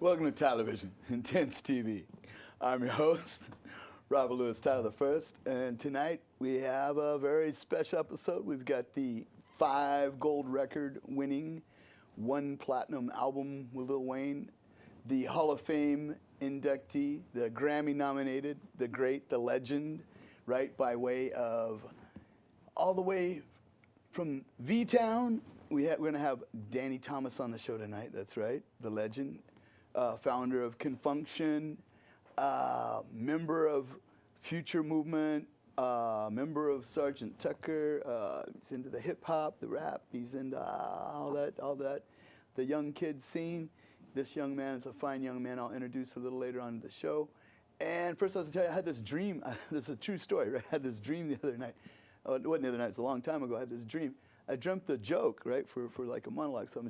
Welcome to Television, Intense TV. I'm your host, Robert Lewis, Tyler I, and tonight we have a very special episode. We've got the 5 gold record winning, 1 platinum album with Lil Wayne, the Hall of Fame inductee, the Grammy nominated, the great, the legend, right, by way of all the way from V-Town. We're going to have Danny Thomas on the show tonight. That's right, the legend, founder of ConFunkShun, member of Future Movement, member of Sergeant Tucker. He's into the hip hop, the rap. He's into all that. The young kid scene. This young man is a fine young man. I'll introduce a little later on in the show. And first, I was going to tell you, I had this dream. This is a true story, right? I had this dream the other night. Oh, it wasn't the other night. It's a long time ago. I had this dream. I dreamt the joke, right, for like a monologue. So I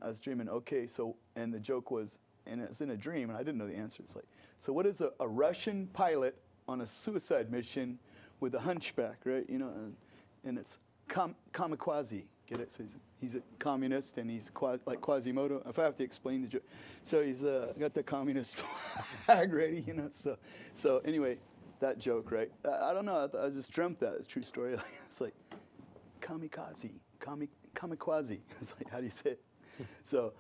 was dreaming, okay, so, and the joke was, and it's in a dream, and I didn't know the answer. It's like, so what is a Russian pilot on a suicide mission with a hunchback, right? You know, and it's kamikaze, get it? So he's a communist, and he's like Quasimodo. If I have to explain the joke. So he's got the communist flag ready, you know. So anyway, that joke, right? I don't know, I just dreamt that. It's a true story. It's like, kamikaze. It's like, how do you say it? So,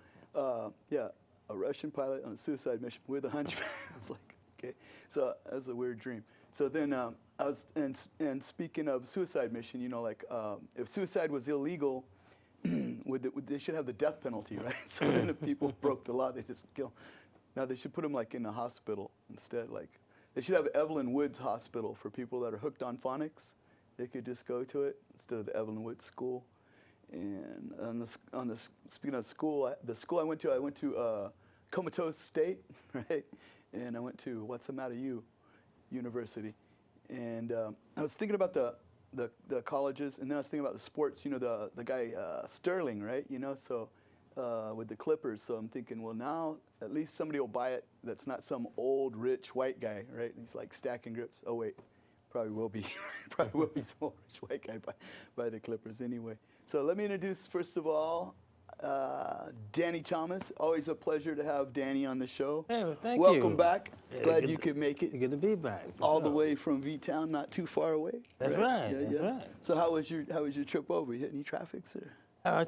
yeah, a Russian pilot on a suicide mission with a hunchback. I was like, okay. So that was a weird dream. So then I was, and speaking of suicide mission, you know, like if suicide was illegal, they should have the death penalty, right? So then if people broke the law, they just kill. Now they should put them like in a hospital instead. Like they should have Evelyn Woods Hospital for people that are hooked on phonics. They could just go to it instead of the Evelyn Woods School. And speaking of school, the school I went to Comatose State, right? And I went to What's the Matter You University. And I was thinking about the colleges, and then I was thinking about the sports. You know, the guy Sterling, right? You know, so with the Clippers. So I'm thinking, well, now at least somebody will buy it. That's not some old rich white guy, right? He's like stacking grips. Oh wait. Probably will be some rich white guy by the Clippers anyway. So let me introduce, first of all, Danny Thomas. Always a pleasure to have Danny on the show. Hey, well, thank you. Welcome back. Yeah, Glad you could make it. Good to be back. All the way from V-Town, not too far away. That's right. Yeah, that's yeah. right. So how was your trip over? You hit any traffic, sir?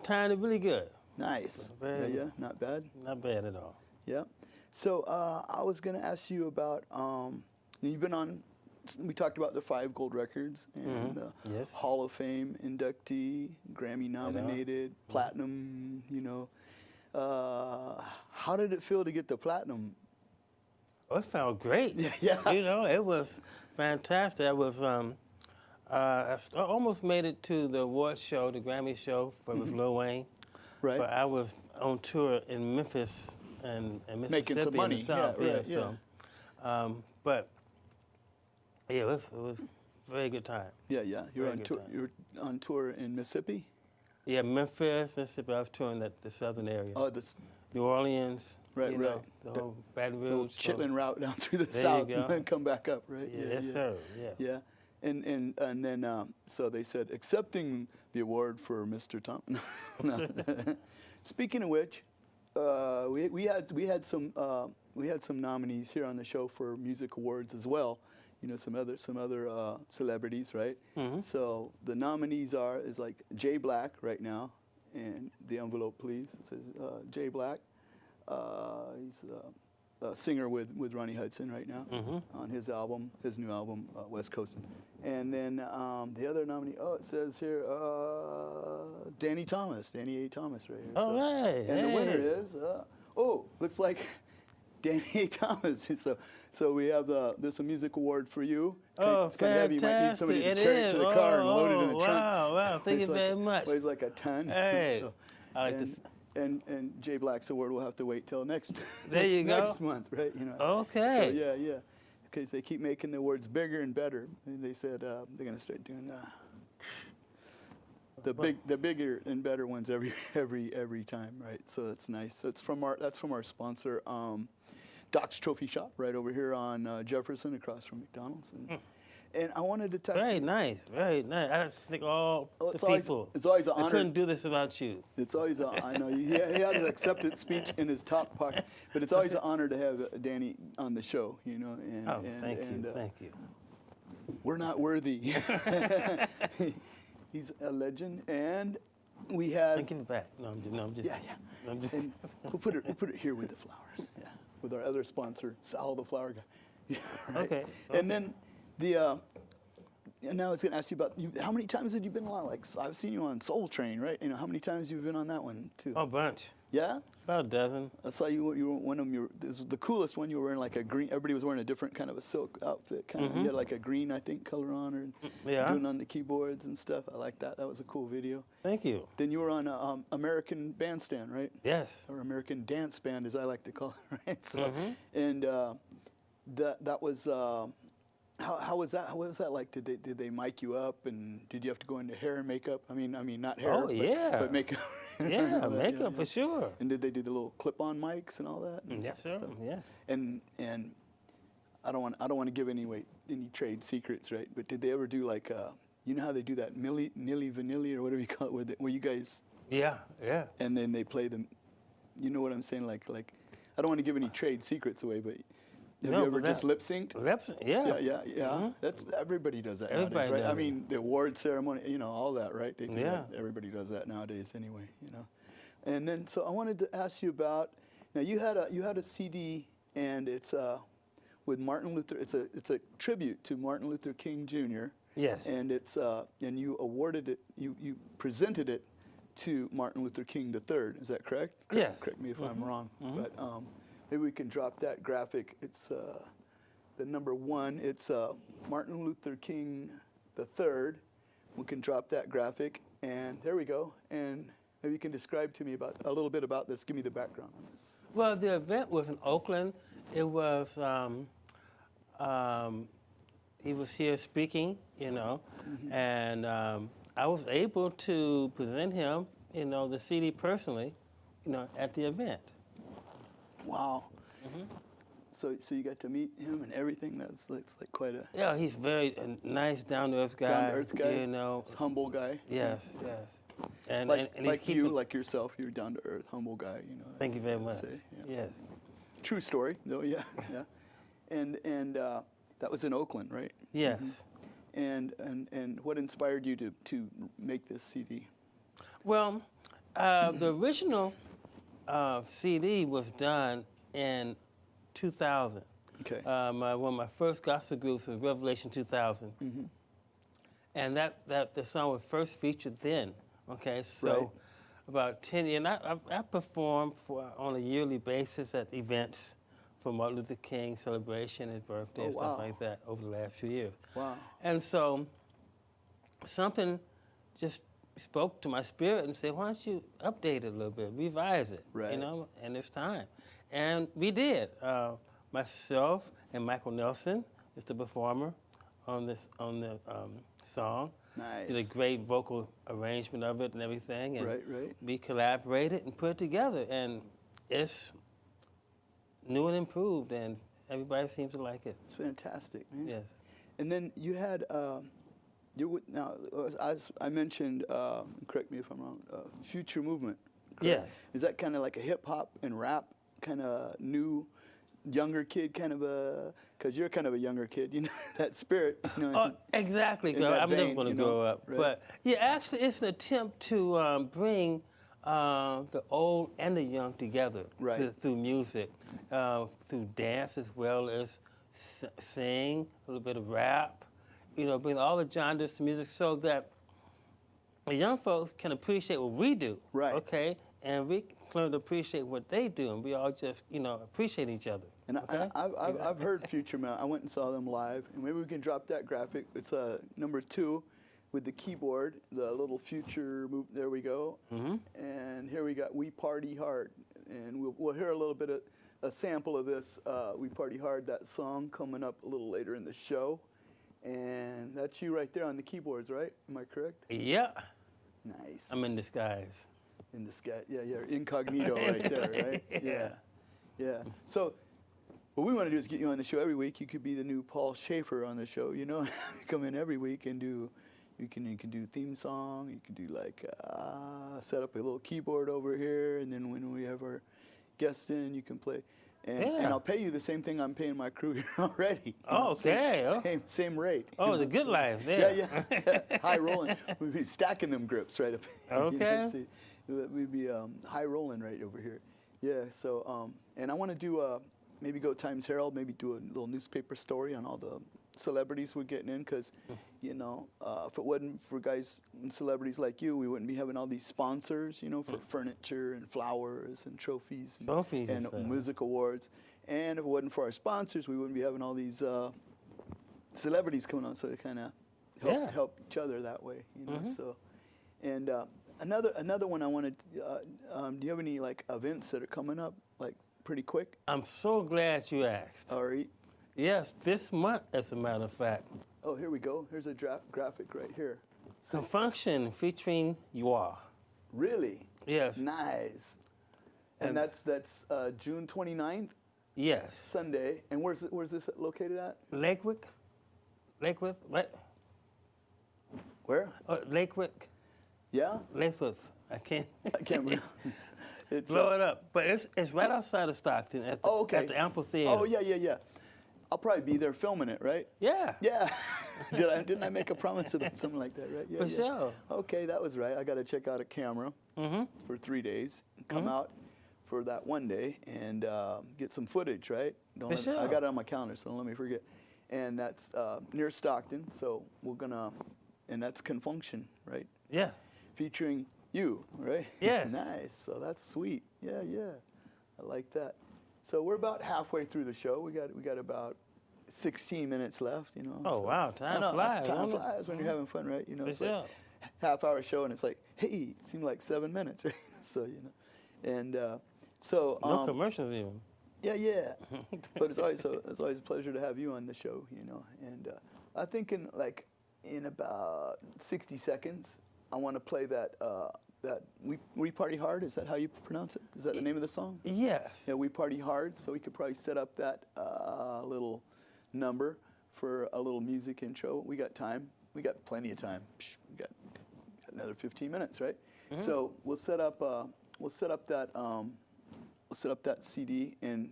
Timed it really good. Nice. Yeah, not bad. Not bad at all. Yeah. So I was going to ask you about, you've been on. We talked about the 5 gold records and yes. Hall of Fame inductee, Grammy nominated, platinum, you know. How did it feel to get the platinum? Oh, it felt great. Yeah. You know, it was fantastic. I was, I almost made it to the award show, the Grammy show with Lil Wayne. Right. But I was on tour in Memphis and Mississippi. Making some money. In the South. Yeah, right, So, but yeah, it was a very good time. Yeah. You were on tour in Mississippi? Yeah, Memphis, Mississippi. I was touring the southern area. Oh, New Orleans. Right, you know, the whole Baton Rouge. The Chitlin route down through the south and then come back up, right? Yes, sir. Yeah. And then so they said accepting the award for Mr. Tom. No. Speaking of which, we had some nominees here on the show for music awards as well. You know, some other celebrities, right? So the nominees is like Jay Black right now, and the envelope, please. It says Jay Black. He's a singer with Ronnie Hudson right now on his new album, West Coast. And then the other nominee, it says here Danny A. Thomas right here. All right. And the winner is looks like Danny A. Thomas. So we have there's a music award for you. It's kind of heavy. You might need somebody to carry it to the car and load it in the trunk. Wow, thank you very much. Weighs like a ton. Hey, and Jay Black's award will have to wait till next month, right? You know. Okay. So yeah. Because they keep making the awards bigger and better. And they said they're going to start doing the bigger and better ones every time, right? So that's nice. So that's from our sponsor, Doc's Trophy Shop, right over here on Jefferson, across from McDonald's. And I wanted to talk very to you. nice, very nice. I think all the people. It's always an honor. I couldn't do this without you. It's always I know he had an acceptance speech in his top pocket, but it's always an honor to have Danny on the show, you know. And, thank you. We're not worthy. He's a legend, and we had. Give it back. No, I'm just. Yeah. I'm just. And we'll put it here with the flowers. Yeah, with our other sponsor, Sal the flower guy. Yeah, right. Okay. And then and now I was going to ask you about how many times had you been on? Like I've seen you on Soul Train, right? You know, how many times you've been on that one too? A bunch. Yeah. About a dozen. I saw you. You were one of them. This was the coolest one. You were wearing like a green. Everybody was wearing a different kind of a silk outfit. Kind of. You had like a green, I think, color on, or doing on the keyboards and stuff. I like that. That was a cool video. Thank you. Then you were on American Bandstand, right? Yes. Or American Dance Band, as I like to call it, right? So, and that was. How was that? What was that like? Did they mic you up, and did you have to go into hair and makeup? I mean not hair. Oh yeah. But makeup. Yeah, makeup for sure. And did they do the little clip-on mics and all that? Yes, sir. Yes. And I don't want to give any trade secrets, right? But did they ever do like you know how they do that Milli Vanilli or whatever you call it, where you guys? Yeah. And then they play them. You know what I'm saying? Like I don't want to give any trade secrets away, but. Have you ever just lip synced? Yeah. Yeah. That's everybody does that Everybody nowadays, right? does I mean, the award ceremony, you know, all that, right? They do Yeah. that. Everybody does that nowadays, anyway, you know. And then, so I wanted to ask you about. Now, you had a CD, and it's with Martin Luther. It's a tribute to Martin Luther King Jr. Yes. And it's and you awarded it. You presented it to Martin Luther King III. Is that correct? Yes. Correct me if I'm wrong, but. Maybe we can drop that graphic. It's the number 1. It's Martin Luther King III. We can drop that graphic, and there we go. And maybe you can describe to me a little bit about this. Give me the background on this. Well, the event was in Oakland. It was he was here speaking, you know, and I was able to present him, you know, the CD personally, you know, at the event. Wow. So you got to meet him and everything. That's like quite a. Yeah, he's very nice, down-to-earth guy. Down-to-earth guy. You know, humble guy. Yes. And like you, like yourself, you're down-to-earth, humble guy. You know. Thank you very much. Say, yeah. Yes. True story, though. Yeah. And that was in Oakland, right? Yes. And what inspired you to make this CD? Well, the original CD was done in 2000. Okay. One of my first gospel groups was Revelation 2000. And the song was first featured then. Okay, so about 10 years. And I performed on a yearly basis at events for Martin Luther King celebration, his birthday, and stuff like that over the last few years. Wow. And so something just spoke to my spirit and said, why don't you update it a little bit, revise it, you know, and it's time. And we did. Myself and Michael Nelson is the performer on the song. Nice. Did a great vocal arrangement of it and everything. And right. we collaborated and put it together, and it's new and improved, and everybody seems to like it. It's fantastic, man. Yes. And then you had, now, as I mentioned, correct me if I'm wrong, Future Movement. Correct? Yes. Is that kind of like a hip hop and rap kind of new, younger kid kind of a, because you're kind of a younger kid, you know, that spirit. You know, exactly, I'm never going to grow up. Right. But yeah, actually, it's an attempt to bring the old and the young together through music, through dance as well as sing, a little bit of rap, you know, bring all the genres to music so that the young folks can appreciate what we do, okay? And we can learn to appreciate what they do, and we all just, you know, appreciate each other. And I've heard Future Man. I went and saw them live, and maybe we can drop that graphic. It's number 2 with the keyboard, the little Future move. There we go. And here we got We Party Hard, and we'll hear a little bit of a sample of this We Party Hard, that song, coming up a little later in the show. And that's you right there on the keyboards, right? Am I correct? Yeah. Nice. I'm in disguise. In disguise, yeah, incognito right there, right? Yeah. So what we want to do is get you on the show every week. You could be the new Paul Schaefer on the show, you know. You come in every week and do, you can do theme song. You can do like set up a little keyboard over here, and then when we have our guests in, you can play. And I'll pay you the same thing I'm paying my crew here already. Oh, okay. Same rate. Oh, the good life. Yeah. High rolling. We'd be stacking them grips right up. Okay. We'd be high rolling right over here. Yeah. So and I want to do maybe go Times Herald, maybe do a little newspaper story on all the celebrities we're getting in, because you know, if it wasn't for guys and celebrities like you, we wouldn't be having all these sponsors, you know, for furniture and flowers and trophies and music awards. And if it wasn't for our sponsors, we wouldn't be having all these celebrities coming on. So they kind of help each other that way, you know. So, and another one I wanted. Do you have any like events that are coming up like pretty quick? I'm so glad you asked. All right. Yes, this month, as a matter of fact. Oh, here we go. Here's a graphic right here. ConFunkShun featuring you all. Really? Yes. Nice. And that's June 29th? Yes. Sunday. And where's this located at? Lakewick, what? Where? Lakewick. Yeah? Lakewick. I can't remember. Blow it up. But it's right outside of Stockton at the, at the Amphitheater. Oh, yeah. I'll probably be there filming it, right? Yeah. Yeah. Didn't I make a promise about something like that, right? Yeah, For sure. Okay, that was right. I got to check out a camera for 3 days, come out for that one day, and get some footage, right? I got it on my calendar, so don't let me forget. And that's near Stockton, so we're gonna, and that's ConFunkShun, right? Yeah. Featuring you, right? Yeah. Nice. So that's sweet. Yeah. I like that. So we're about halfway through the show. We got about 16 minutes left, you know. Oh, wow, time flies. Time flies when you're having fun, right? You know, it's like half-hour show, and it's like, hey, it seemed like 7 minutes, right? So, you know, and so no commercials even. Yeah. But it's always a pleasure to have you on the show, you know. And I think in about 60 seconds, I want to play that We Party Hard. Is that how you pronounce it? Is that the name of the song? Yes. Yeah, We Party Hard. So we could probably set up that little number for a little music intro. We got time. We got plenty of time. We got another 15 minutes, right? So we'll set up that CD, and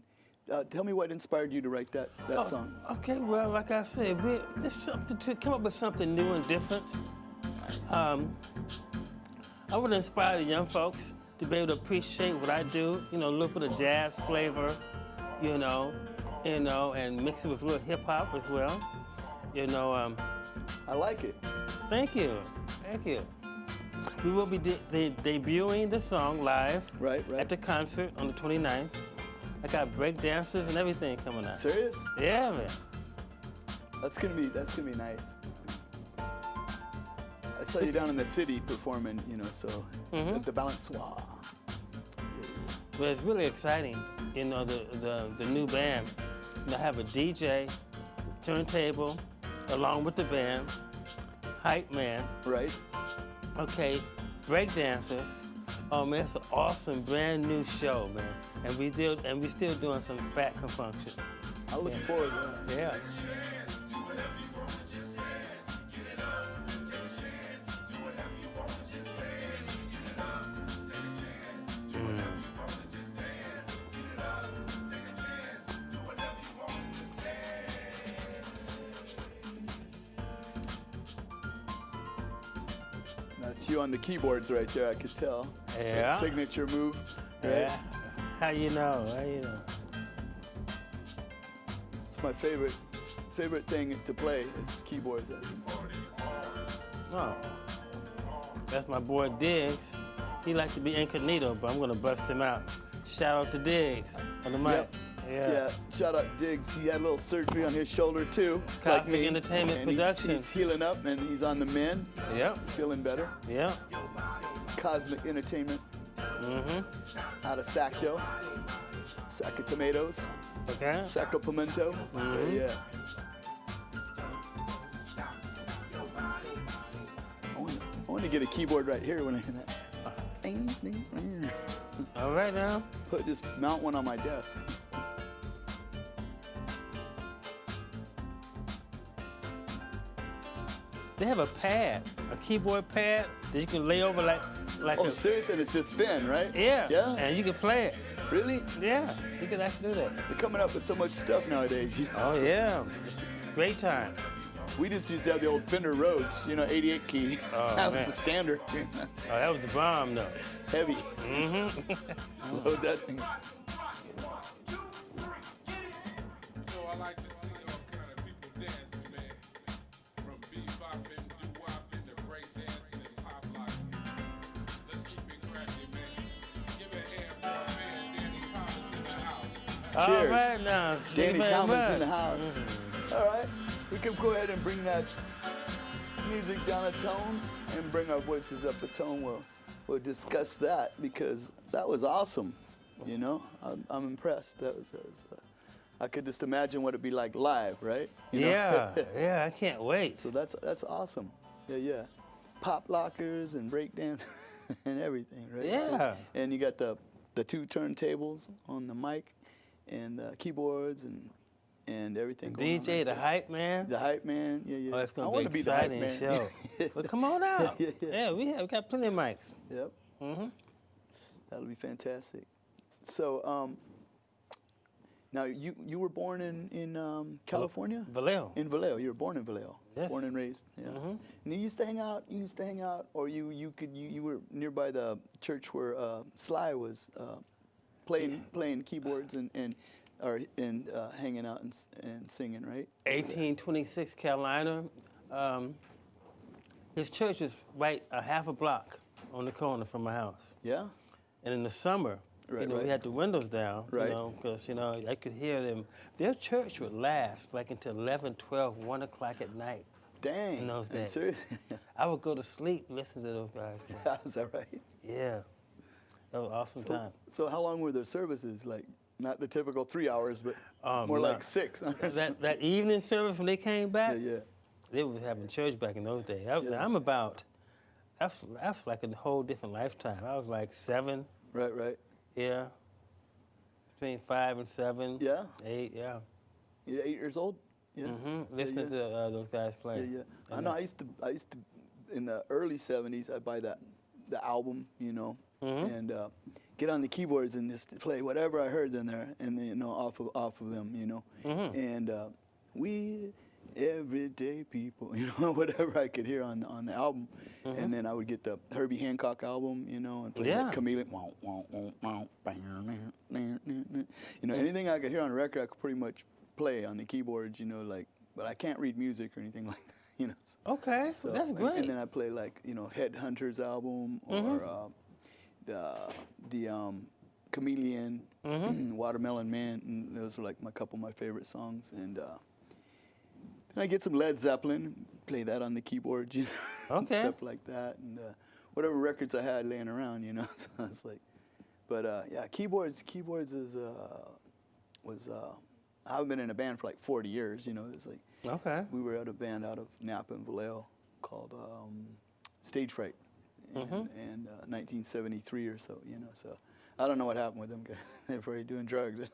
tell me what inspired you to write that song. Okay, well, like I said, this something to come up with something new and different. I would inspire the young folks to be able to appreciate what I do, you know, look for the jazz flavor, you know, and mix it with a little hip hop as well, you know. I like it. Thank you. We will be debuting the song live at the concert on the 29th. I got break dancers and everything coming out. Serious? Yeah, man. That's gonna be nice. I saw you down in the city performing, you know, so at the Balançoire. Well, it's really exciting, you know, the new band. You know, have a DJ, turntable, along with the band, hype man. Right. Okay, break dancers. Oh man, it's an awesome brand new show, man. And we still doing some fat ConFunkShun. I look forward to that. Yeah. That's you on the keyboards right there, I could tell. Yeah. That signature move. Right? Yeah. How you know? It's my favorite thing to play is keyboards. Oh. That's my boy Diggs. He likes to be incognito, but I'm gonna bust him out. Shout out to Diggs on the mic. Yep. Yeah, shout out Diggs. He had a little surgery on his shoulder too. Cosmic like Entertainment and Production. He's healing up and he's on the mend. Yep. Feeling better. Yep. Cosmic Entertainment. Out of Sacto. Sack of tomatoes. Okay. Sack of pimento. Yeah. I want to get a keyboard right here when I hear that. All right now. Just mount one on my desk. They have a pad, a keyboard pad that you can lay over like oh, seriously? And it's just thin, right? Yeah. Yeah. And you can play it. Really? Yeah. You can actually do that. They're coming up with so much stuff nowadays. You know? Oh yeah. Great time. We just used to have the old Fender Rhodes, 88 key. Oh, that was man. the standard. Oh, that was the bomb, though. Heavy. Mm-hmm. Load that thing. I like to see all kind of people dancing, man. From bebopping, doo-wopping, to breakdancing and pop locking. Let's keep it cracking, man. Give a hand for our man, Danny Thomas in the house. Cheers. All right now. Danny Thomas in the much. house. All right. We can go ahead and bring that music down a tone and bring our voices up a tone. We'll discuss that because that was awesome. I'm impressed. That was I could just imagine what it'd be like live, right? Yeah, yeah, I can't wait. So that's awesome. Yeah. Pop lockers and breakdance and everything, right? Yeah. So, and you got the two turntables on the mic and the keyboards and everything. DJ, the hype man. The hype man, yeah. Oh, it's I gonna want to be be the hype exciting man. show. Well, come on out. Yeah. We got plenty of mics. Yep. Mm-hmm. That'll be fantastic. So, now you were born in California? Vallejo. In Vallejo. You were born in Vallejo. Yes. Born and raised. Yeah. Mm-hmm. And you used to hang out. Or you were nearby the church where Sly was playing keyboards and hanging out and singing, right? 1826 Carolina. His church is right a half a block on the corner from my house. Yeah. And in the summer, Right. we had the windows down, Right. because, I could hear them. Their church would last like until 11, 12, 1 o'clock at night. Dang. In those days. Seriously? I would go to sleep listening to those guys play. Is that right? Yeah. That was an awesome time. So how long were their services? Like, not the typical 3 hours, but more no. like 6. That evening service when they came back, Yeah. they was having church back in those days. Yeah. I'm about, that's like a whole different lifetime. I was like 7. Right. Yeah. Between 5 and 7. Yeah. 8, yeah. You're 8 years old? Yeah. Mm-hmm. Listening to those guys play. Yeah. I know. I used to in the early 70s. I'd buy the album, and get on the keyboards and just play whatever I heard in there, and then, off of them, Mm-hmm. And we everyday people, whatever I could hear on the album, Mm-hmm. and then I would get the Herbie Hancock album, and play Yeah. that Chameleon, anything I could hear on a record, I could pretty much play on the keyboards, but I can't read music or anything like that, So, Okay, so that's great. And then I play like Headhunters album or the Chameleon, Watermelon Man, and those are like a couple of my favorite songs. And then I get some Led Zeppelin, play that on the keyboard, and Okay. stuff like that, and whatever records I had laying around, So it's like, but yeah, keyboards was. I've been in a band for like 40 years, It's like. Okay. We were at a band out of Napa and Vallejo called Stage Fright in 1973 or so, So I don't know what happened with them guys. They were probably doing drugs.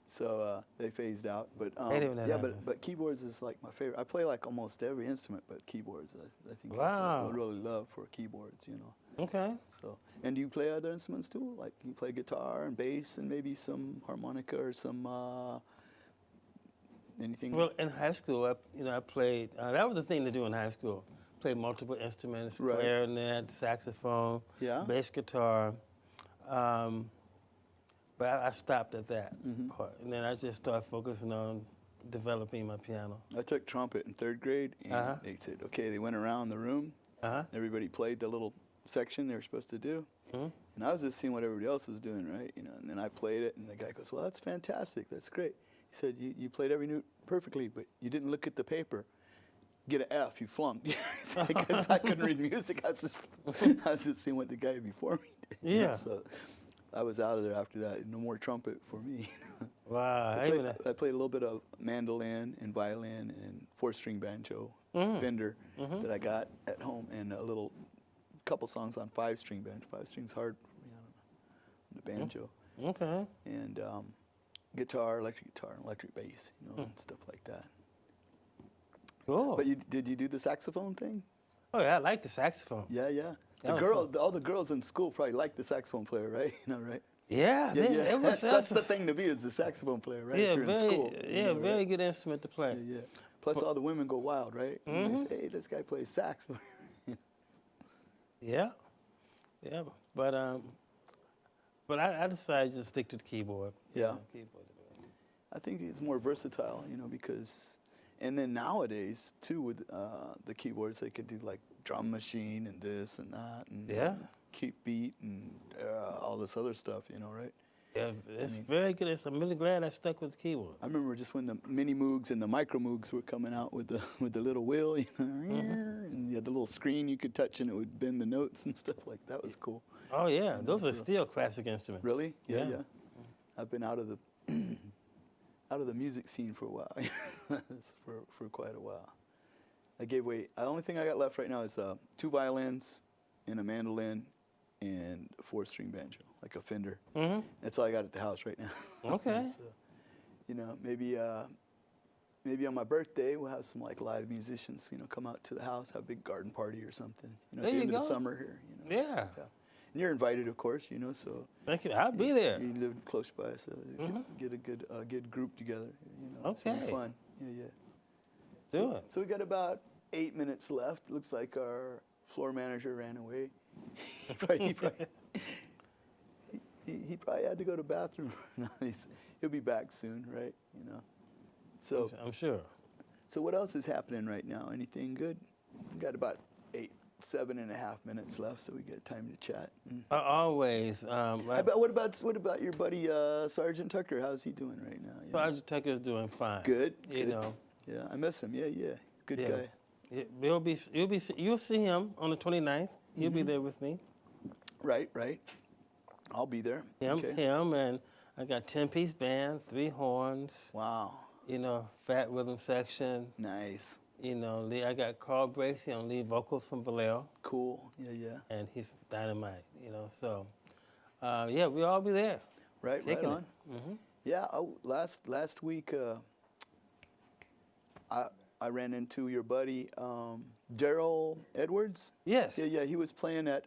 So they phased out. But They didn't know yeah, that. but keyboards is like my favorite. I play like almost every instrument, but keyboards I think Wow. I really love for keyboards, Okay. So, and do you play other instruments too? Like you play guitar and bass and maybe some harmonica or some anything? Well, in high school, I played. That was the thing to do in high school. Played multiple instruments: Right. clarinet, saxophone, Yeah? bass guitar. But I stopped at that part, and then I just started focusing on developing my piano. I took trumpet in 3rd grade, and they said, okay, they went around the room. Everybody played the little section they were supposed to do. And I was just seeing what everybody else was doing, right? And then I played it, and the guy goes, well, that's fantastic. That's great. He said, you played every note perfectly, but you didn't look at the paper. Get an F, you flunked. Because I couldn't read music. I was just seeing what the guy before me did. Yeah. So I was out of there after that. No more trumpet for me. Wow. I played a little bit of mandolin and violin and 4-string banjo, Fender, that I got at home, and a couple songs on 5-string banjo. 5-string's hard for me on the banjo. Okay. And guitar, and electric bass, and stuff like that. Cool. But did you do the saxophone thing? Oh, yeah, I like the saxophone. Yeah, yeah. That was fun. All the girls in school probably like the saxophone player, right? You know, right? Yeah, Yeah, yeah. It was, That's the thing to be, is the saxophone player, right? Yeah, if you're in school. Yeah, very good instrument to play. Yeah, yeah. Plus, all the women go wild, right? And they say, hey, this guy plays sax. Yeah, yeah. But I decided to stick to the keyboard. Yeah. Keyboard. I think it's more versatile, you know, because, and then nowadays, too, with the keyboards, they could do like drum machine and this and that, and keep beat and all this other stuff, you know, right? Yeah, it's very good. I'm really glad I stuck with the keyboard. I remember just when the mini Moogs and the micro Moogs were coming out with the little wheel, you know, and you had the little screen you could touch and it would bend the notes and stuff like that. Was cool. Oh yeah, those are still classic instruments. Really? Yeah, Yeah. yeah. I've been out of the music scene for a while, for quite a while. I gave away. The only thing I got left right now is 2 violins and a mandolin and a 4-string banjo, like a Fender. That's all I got at the house right now. Okay. So, you know, maybe on my birthday we'll have some like live musicians, you know, come out to the house, have a big garden party or something. You know, There at the you end of the go. summer here. You know, Yeah. so, and you're invited, of course. You know, so. Thank you. I'll be there. You live close by, so get a good group together. You know, it's Okay. fun. Yeah, yeah. Do it. So we got about 8 minutes left. Looks like our floor manager ran away. He probably had to go to the bathroom. No, he'll be back soon, right? You know. So I'm sure. So what else is happening right now? Anything good? We got about 7.5 minutes left, so we got time to chat. Always. What about your buddy Sergeant Tucker? How's he doing right now? You know? Sergeant Tucker's doing fine. Good. You know. Yeah, I miss him. Yeah, yeah. Good guy. You'll see him on the 29th. He'll be there with me. Right. I'll be there. Him, and I got 10-piece band, 3 horns. Wow. You know, fat rhythm section. Nice. You know, I got Carl Bracey on lead vocals from Vallejo. Cool. Yeah. And he's dynamite. You know, so yeah, we'll all be there. Right on. Yeah. Last week, I ran into your buddy Daryl Edwards. Yes. Yeah. He was playing at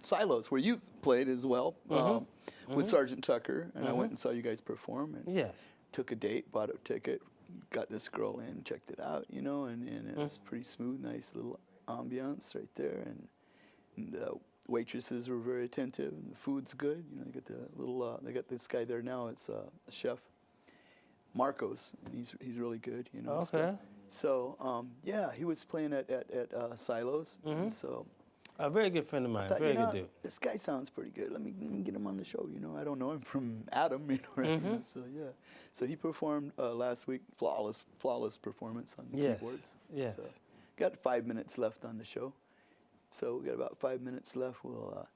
Silos, where you played as well, with Sergeant Tucker, and I went and saw you guys perform. And Yes. took a date, bought a ticket, got this girl in, checked it out, you know, and it was pretty smooth, nice little ambiance right there, and the waitresses were very attentive, and the food's good. You know, they got the little, they got this guy there now. It's a chef, Marcos, and he's really good, you know. Okay. So yeah, he was playing at Silos, and so. A very good friend of mine, Thought, very you know, good dude. This guy sounds pretty good. Let me get him on the show. You know, I don't know him from Adam. You know, right? You know, so yeah, so he performed last week, flawless performance on the keyboards. Yeah. So got 5 minutes left on the show. So we got about 5 minutes left. We'll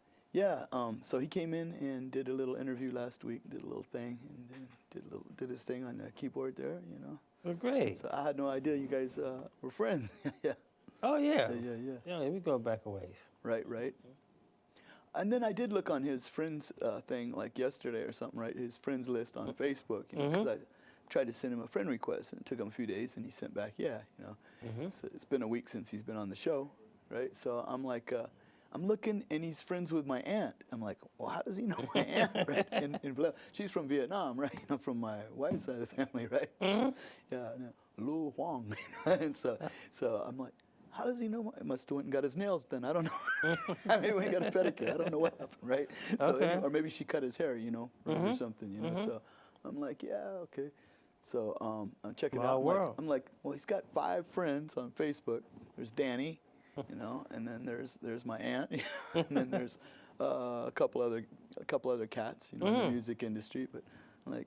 so he came in and did a little interview last week, did a little thing, and then did his thing on the keyboard there. You know. Well, great. So I had no idea you guys were friends. Yeah. Oh yeah. Yeah. Yeah, we go back a ways. Right. And then I did look on his friends thing like yesterday or something, right? His friends list on Facebook, you know, because I tried to send him a friend request, and it took him a few days, and he sent back, yeah, you know. So it's been a week since he's been on the show, right? So I'm like, I'm looking, and he's friends with my aunt. I'm like, well, how does he know my aunt, right? She's from Vietnam, right? You know, from my wife's side of the family, right? So, yeah, Lu Huang. And so I'm like, how does he know? He must have went and got his nails done. I don't know. I mean, he got a pedicure. I don't know what happened, right? So, or maybe she cut his hair, you know, or something, you know. So I'm like, yeah, okay. So I'm checking it out. I'm like, well, he's got 5 friends on Facebook. There's Danny, you know, and then there's my aunt, and then there's a couple other cats, you know, in the music industry. But I'm like,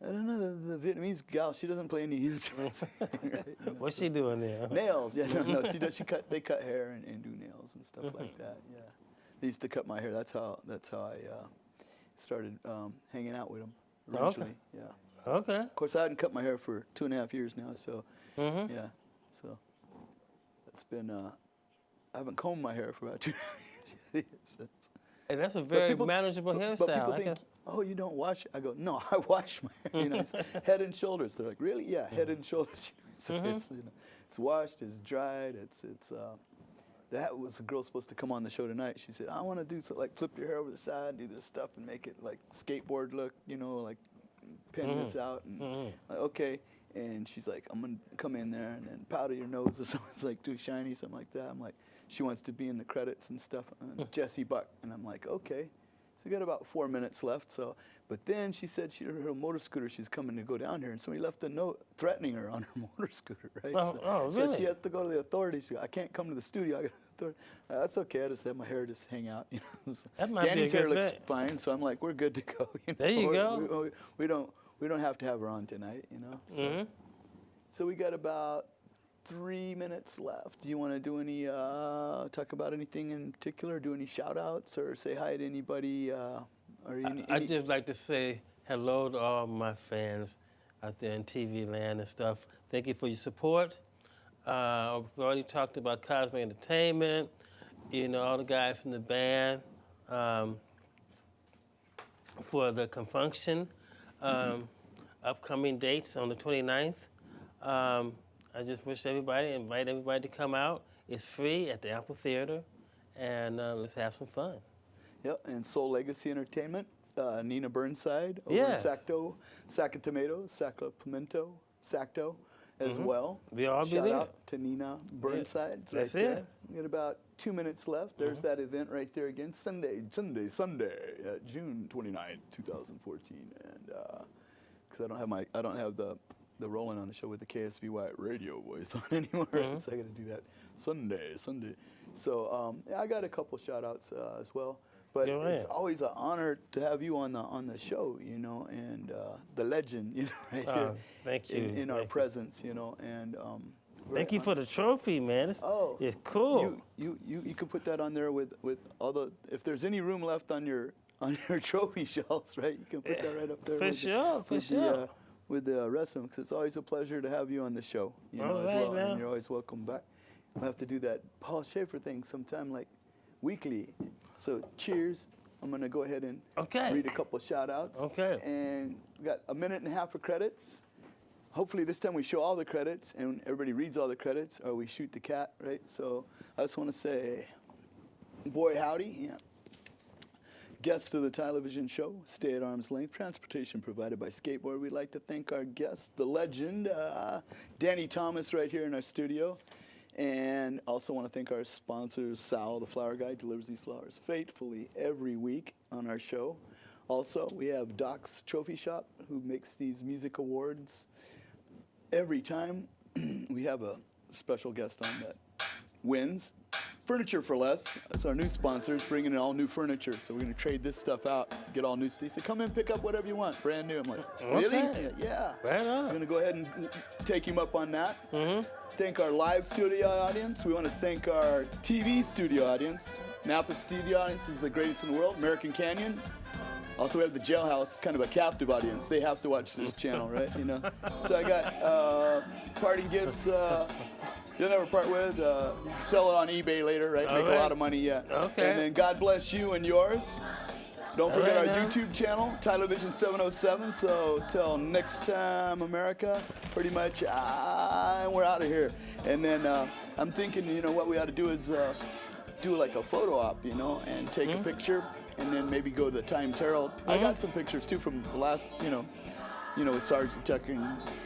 I don't know, the Vietnamese gal, she doesn't play any instruments. Right, you know, What's she doing there? Nails, yeah, no, she does. They cut hair and do nails and stuff like that. Yeah, they used to cut my hair. That's how I started hanging out with them originally. Okay. Yeah. Okay. Of course, I hadn't cut my hair for 2.5 years now, so yeah, so it's been. I haven't combed my hair for about 2.5 years. So, hey, that's a very manageable hairstyle. But people think, oh, you don't wash it? I go, no, I wash my hair. You know, it's Head and Shoulders. They're like, really? Yeah, Head and Shoulders. So it's, you know, it's washed, it's dried, that was the girl supposed to come on the show tonight. She said, I want to do so, like flip your hair over the side, do this stuff, and make it like skateboard look, you know, like pin this out. And like, okay. And she's like, I'm going to come in there and then powder your nose or something. It's like too shiny, something like that. I'm like, she wants to be in the credits and stuff. Jessie Buck. And I'm like, okay. So we got about 4 minutes left. So, but then she said her motor scooter, she's coming to go down here. And somebody left a note threatening her on her motor scooter, right? Really? So she has to go to the authorities. She goes, I can't come to the studio. I got authority. That's okay. I just have my hair just hang out. You know? So that might Danny's be a hair good looks fit. fine. So I'm like, we're good to go. You know? There you go. We don't have to have her on tonight, you know? So, so we got about 3 minutes left. Do you want to do any, talk about anything in particular, do any shout outs or say hi to anybody? I'd just like to say hello to all my fans out there in TV land and stuff. Thank you for your support. We already talked about Cosmic Entertainment, you know, all the guys from the band, for the ConFunkShun upcoming dates on the 29th. I just wish invite everybody to come out. It's free at the Apple Theater, and let's have some fun. Yep, and Soul Legacy Entertainment, Nina Burnside over in Sacramento, as well. We all be Shout there. out to Nina Burnside. It's That's right there. it. We got about 2 minutes left. There's that event right there again, Sunday, June 29th, 2014, and because I don't have the Rolling on the Show with the KSVY radio voice on anymore, so I got to do that Sunday. So yeah, I got a couple shout outs as well. But it's always an honor to have you on the show, you know, and the legend, you know, right here. Thank you. In our presence, you know, and thank you for the trophy, man. It's cool. You could put that on there with all the, if there's any room left on your trophy shelves, right? You can put that right up there. For sure. With the rest of them, because it's always a pleasure to have you on the show, you know, as well. And you're always welcome back. We'll have to do that Paul Schaefer thing sometime, like weekly. So cheers. I'm going to go ahead and read a couple shout outs. Okay. And we got a minute and a half of credits. Hopefully this time we show all the credits and everybody reads all the credits, or we shoot the cat, right? So I just want to say, boy howdy. Yeah. Guests of the television show, stay at arm's length, transportation provided by Skateboard. We'd like to thank our guest, the legend, Danny Thomas, right here in our studio. And also want to thank our sponsors, Sal, the flower guy, delivers these flowers faithfully every week on our show. Also, we have Doc's Trophy Shop, who makes these music awards every time. We have a special guest on that wins. Furniture for Less. That's our new sponsors, bringing in all new furniture. So we're going to trade this stuff out, get all new stuff. He said, come in, pick up whatever you want, brand new. I'm like, really? Yeah. Right on. I'm going to go ahead and take him up on that. Thank our live studio audience. We want to thank our TV studio audience. Napa studio audience is the greatest in the world. American Canyon. Also, we have the Jailhouse, kind of a captive audience. They have to watch this channel, right? You know. So I got parting gifts. You'll never part with. Sell it on eBay later, right? Make a lot of money, yeah. Okay. And then God bless you and yours. Don't forget our YouTube channel, Television 707. So till next time, America, pretty much, we're out of here. And then I'm thinking, you know, what we ought to do is do like a photo op, you know, and take a picture, and then maybe go to the Times Herald. I got some pictures too from the last, you know, with Sergeant Tucker.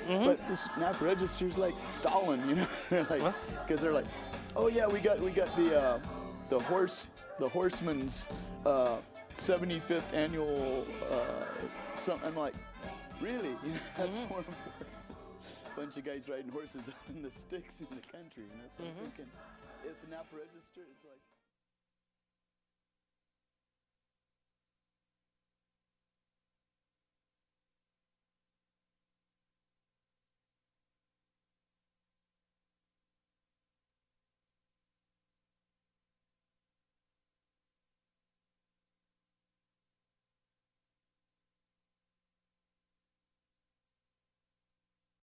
But this Napa Register's like Stalin, you know, like, because they're like, oh yeah, we got the Horseman's 75th annual something. I'm like, really? You know, that's more of a bunch of guys riding horses in the sticks in the country. You know, so I'm thinking, if the Napa Register, it's like.